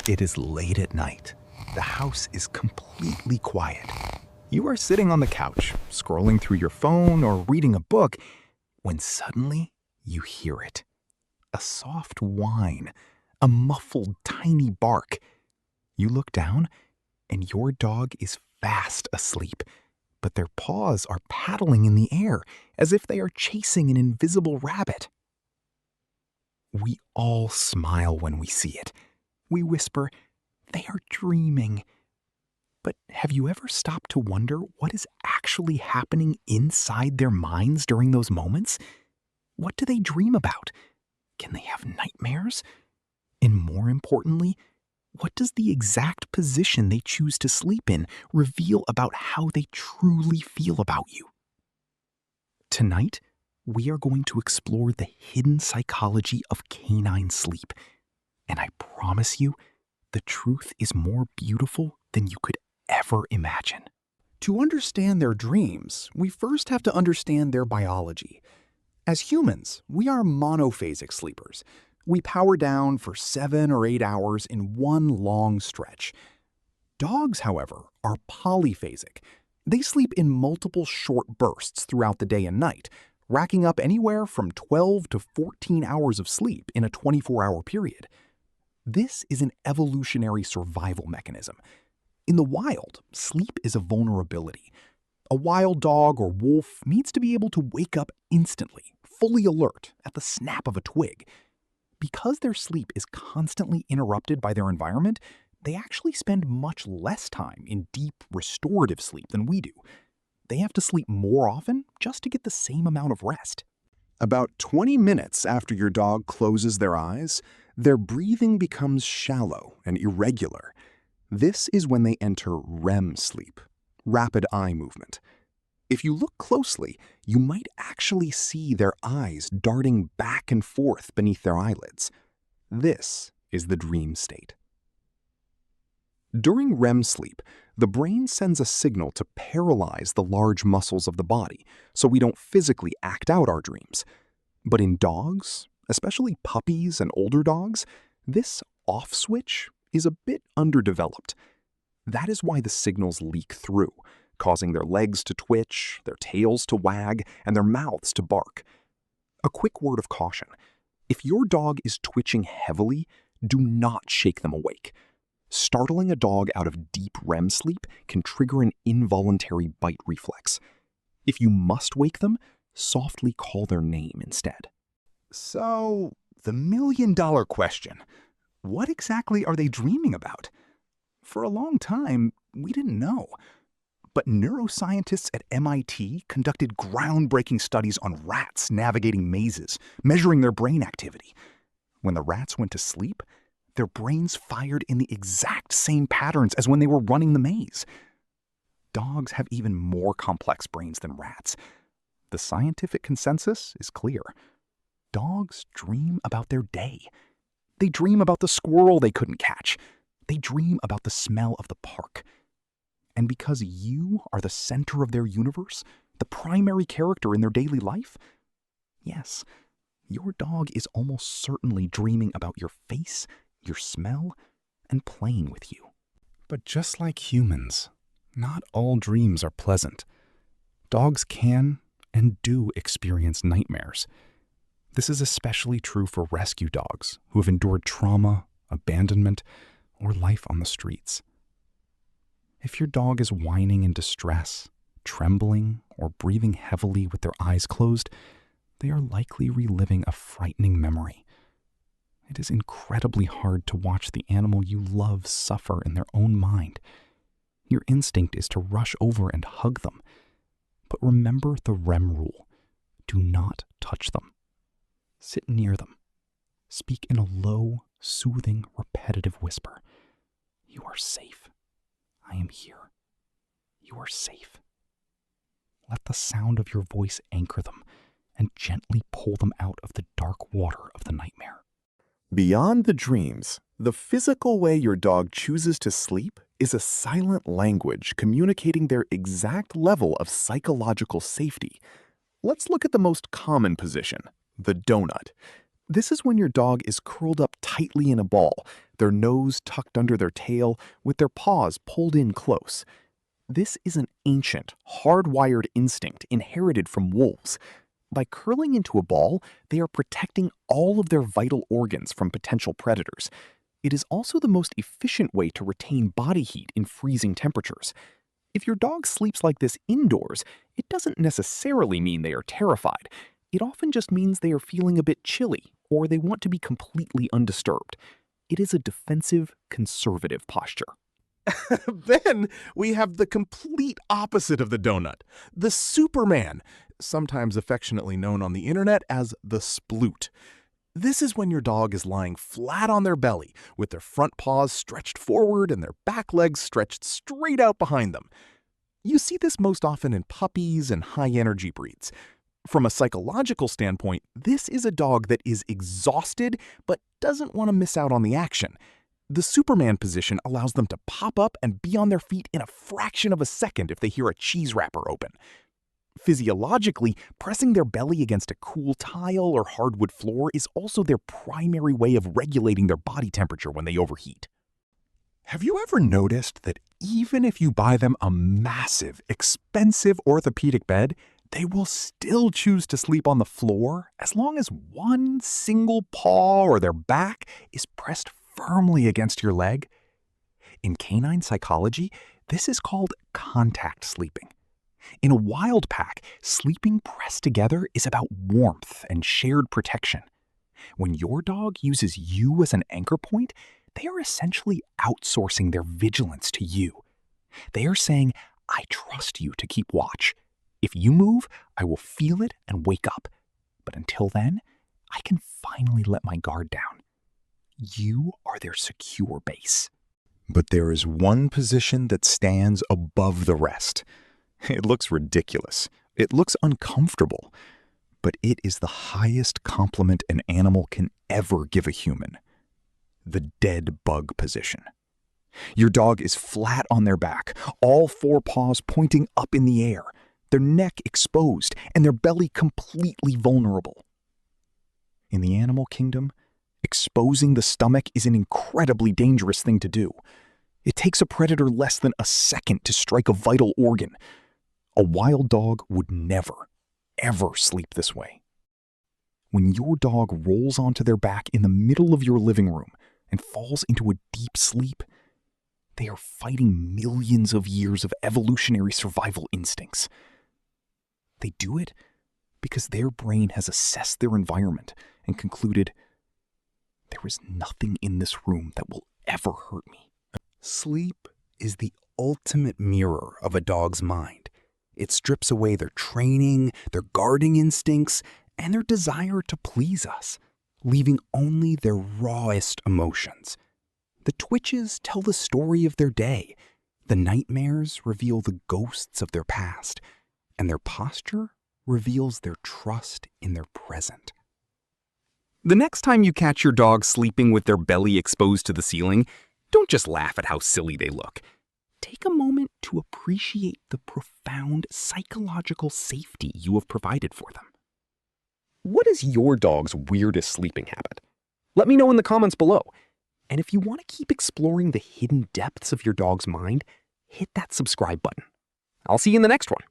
It is late at night. The house is completely quiet. You are sitting on the couch, scrolling through your phone or reading a book, when suddenly you hear it. A soft whine, a muffled tiny bark. You look down, and your dog is fast asleep, but their paws are paddling in the air as if they are chasing an invisible rabbit. We all smile when we see it. We whisper, "They are dreaming." But have you ever stopped to wonder what is actually happening inside their minds during those moments? What do they dream about? Can they have nightmares? And more importantly, what does the exact position they choose to sleep in reveal about how they truly feel about you? Tonight, we are going to explore the hidden psychology of canine sleep. And I promise you, the truth is more beautiful than you could ever imagine. To understand their dreams, we first have to understand their biology. As humans, we are monophasic sleepers. We power down for 7 or 8 hours in one long stretch. Dogs, however, are polyphasic. They sleep in multiple short bursts throughout the day and night, racking up anywhere from 12 to 14 hours of sleep in a 24-hour period. This is an evolutionary survival mechanism. In the wild, sleep is a vulnerability. A wild dog or wolf needs to be able to wake up instantly, fully alert, at the snap of a twig. Because their sleep is constantly interrupted by their environment, they actually spend much less time in deep, restorative sleep than we do. They have to sleep more often just to get the same amount of rest. About 20 minutes after your dog closes their eyes, their breathing becomes shallow and irregular. This is when they enter REM sleep, rapid eye movement. If you look closely, you might actually see their eyes darting back and forth beneath their eyelids. This is the dream state. During REM sleep, the brain sends a signal to paralyze the large muscles of the body so we don't physically act out our dreams. But in dogs, especially puppies and older dogs, this off switch is a bit underdeveloped. That is why the signals leak through, causing their legs to twitch, their tails to wag, and their mouths to bark. A quick word of caution. If your dog is twitching heavily, do not shake them awake. Startling a dog out of deep REM sleep can trigger an involuntary bite reflex. If you must wake them, softly call their name instead. So, the million-dollar question. What exactly are they dreaming about? For a long time, we didn't know. But neuroscientists at MIT conducted groundbreaking studies on rats navigating mazes, measuring their brain activity. When the rats went to sleep, their brains fired in the exact same patterns as when they were running the maze. Dogs have even more complex brains than rats. The scientific consensus is clear. Dogs dream about their day. They dream about the squirrel they couldn't catch. They dream about the smell of the park. And because you are the center of their universe, the primary character in their daily life, yes, your dog is almost certainly dreaming about your face, your smell, and playing with you. But just like humans, not all dreams are pleasant. Dogs can and do experience nightmares. This is especially true for rescue dogs who have endured trauma, abandonment, or life on the streets. If your dog is whining in distress, trembling, or breathing heavily with their eyes closed, they are likely reliving a frightening memory. It is incredibly hard to watch the animal you love suffer in their own mind. Your instinct is to rush over and hug them. But remember the REM rule. Do not touch them. Sit near them. Speak in a low, soothing, repetitive whisper. You are safe. I am here. You are safe. Let the sound of your voice anchor them and gently pull them out of the dark water of the nightmare. Beyond the dreams, the physical way your dog chooses to sleep is a silent language communicating their exact level of psychological safety. Let's look at the most common position, the donut. This is when your dog is curled up tightly in a ball, their nose tucked under their tail, with their paws pulled in close. This is an ancient, hardwired instinct inherited from wolves. By curling into a ball, they are protecting all of their vital organs from potential predators. It is also the most efficient way to retain body heat in freezing temperatures. If your dog sleeps like this indoors, it doesn't necessarily mean they are terrified. It often just means they are feeling a bit chilly, or they want to be completely undisturbed. It is a defensive, conservative posture. Then we have the complete opposite of the donut, the Superman, sometimes affectionately known on the internet as the sploot. This is when your dog is lying flat on their belly, with their front paws stretched forward and their back legs stretched straight out behind them. You see this most often in puppies and high-energy breeds. From a psychological standpoint, this is a dog that is exhausted but doesn't want to miss out on the action. The Superman position allows them to pop up and be on their feet in a fraction of a second if they hear a cheese wrapper open. Physiologically, pressing their belly against a cool tile or hardwood floor is also their primary way of regulating their body temperature when they overheat. Have you ever noticed that even if you buy them a massive, expensive orthopedic bed, they will still choose to sleep on the floor as long as one single paw or their back is pressed firmly against your leg? In canine psychology, this is called contact sleeping. In a wild pack, sleeping pressed together is about warmth and shared protection. When your dog uses you as an anchor point, they are essentially outsourcing their vigilance to you. They are saying, I trust you to keep watch. If you move, I will feel it and wake up. But until then, I can finally let my guard down. You are their secure base. But there is one position that stands above the rest. It looks ridiculous. It looks uncomfortable. But it is the highest compliment an animal can ever give a human. The dead bug position. Your dog is flat on their back, all four paws pointing up in the air, their neck exposed, and their belly completely vulnerable. In the animal kingdom, exposing the stomach is an incredibly dangerous thing to do. It takes a predator less than a second to strike a vital organ. A wild dog would never, ever sleep this way. When your dog rolls onto their back in the middle of your living room and falls into a deep sleep, they are fighting millions of years of evolutionary survival instincts. They do it because their brain has assessed their environment and concluded, there is nothing in this room that will ever hurt me. Sleep is the ultimate mirror of a dog's mind. It strips away their training, their guarding instincts, and their desire to please us, leaving only their rawest emotions. The twitches tell the story of their day. The nightmares reveal the ghosts of their past, and their posture reveals their trust in their present. The next time you catch your dog sleeping with their belly exposed to the ceiling, don't just laugh at how silly they look. Take a moment to appreciate the profound psychological safety you have provided for them. What is your dog's weirdest sleeping habit? Let me know in the comments below. And if you want to keep exploring the hidden depths of your dog's mind, hit that subscribe button. I'll see you in the next one.